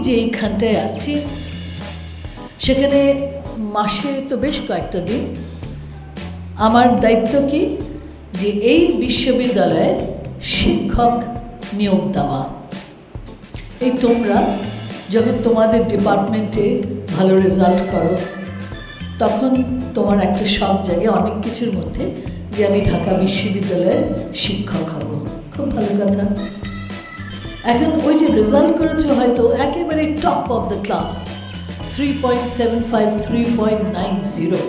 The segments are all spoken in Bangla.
যে এইখানটায় আছি সেখানে মাসে তো বেশ কয়েকটা দিন আমার দায়িত্ব কি যে এই বিশ্ববিদ্যালয়ে শিক্ষক নিয়োগ দেওয়া। এই তোমরা যখন তোমাদের ডিপার্টমেন্টে ভালো রেজাল্ট করো তখন তোমার একটা সব জায়গায় অনেক কিছুর মধ্যে যে আমি ঢাকা বিশ্ববিদ্যালয়ের শিক্ষক হব, খুব ভালো কথা। এখন ওই যে রেজাল্ট করেছো হয়তো একেবারে টপ অফ দ্য ক্লাস 3.75 3.90,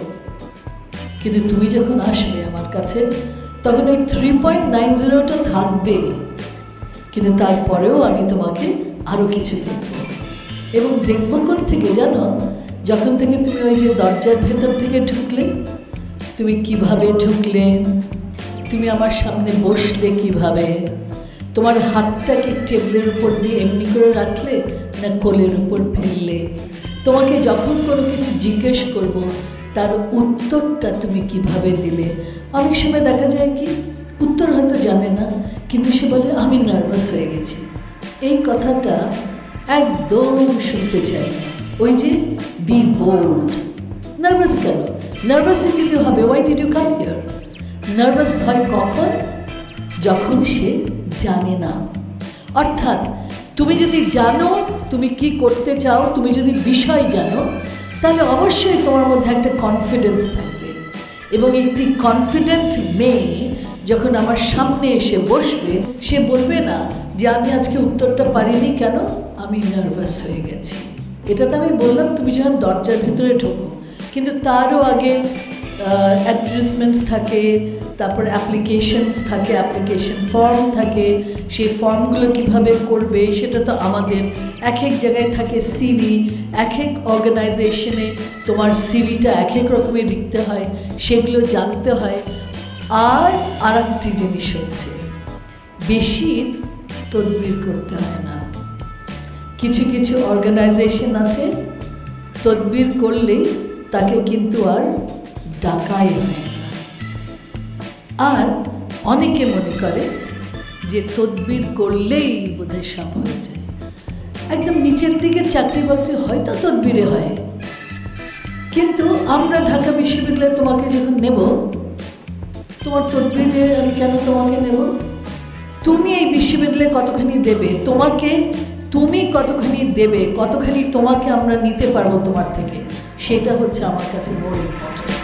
কিন্তু তুমি যখন আসবে আমার কাছে তখন ওই 3.90টা থাকবে, কিন্তু তারপরেও আমি তোমাকে আরও কিছু দেখব। এবং দেখব কোত্থেকে জানো? যখন থেকে তুমি ওই যে দরজার ভেতর থেকে ঢুকলে, তুমি কিভাবে ঢুকলে, তুমি আমার সামনে বসলে কিভাবে, তোমার হাতটা কি টেবিলের উপর দিয়ে এমনি করে রাখলে না কোলের উপর ফেললে, তোমাকে যখন কোনো কিছু জিজ্ঞেস করব তার উত্তরটা তুমি কিভাবে দিলে। অনেক সময় দেখা যায় কি উত্তর হয়তো জানে না, কিন্তু সে বলে আমি নার্ভাস হয়ে গেছি। এই কথাটা একদম শুনতে চাই না। ওই যে বি বোল্ড। নার্ভাস কেন? নার্ভাস যদি হবে why did you come here? Nervous হয় কখন? যখন সে জানে না। অর্থাৎ তুমি যদি জানো তুমি কি করতে চাও, তুমি যদি বিষয় জানো, তাহলে অবশ্যই তোমার মধ্যে একটা কনফিডেন্স থাকবে। এবং একটি কনফিডেন্ট মেয়ে যখন আমার সামনে এসে বসবে সে বলবে না যে আমি আজকে উত্তরটা পারিনি, কেন? আমি নার্ভাস হয়ে গেছি। এটা তো আমি বললাম তুমি যখন দরজার ভিতরে ঢোকো, কিন্তু তারও আগে অ্যাডভার্টাইজমেন্টস থাকে, তারপর অ্যাপ্লিকেশনস থাকে, অ্যাপ্লিকেশন ফর্ম থাকে, সেই ফর্মগুলো কিভাবে করবে সেটা তো আমাদের এক এক জায়গায় থাকে। সিভি, এক এক অর্গানাইজেশনে তোমার সিভিটা এক এক রকমের লিখতে হয়, সেগুলো জানতে হয়। আর একটি জিনিস হচ্ছে বেশি তদবির করতে হয় না। কিছু কিছু অর্গানাইজেশন আছে তদবির করলেই তাকে কিন্তু আর ডাকাই হয় না। আর অনেকে মনে করে যে তদবির করলেই বোধহয় সব হয়ে যায়। একদম নিচের দিকের চাকরি বাকরি হয়তো তদবিরে হয়, কিন্তু আমরা ঢাকা বিশ্ববিদ্যালয়ে তোমাকে যখন নেব, তোমার তদবিরে আমি কেন তোমাকে নেব? তুমি এই বিশ্ববিদ্যালয়ে কতখানি দেবে, তুমি কতখানি দেবে, কতখানি তোমাকে আমরা নিতে পারবো তোমার থেকে, সেটা হচ্ছে আমার কাছে বড় ইম্পর্টেন্ট।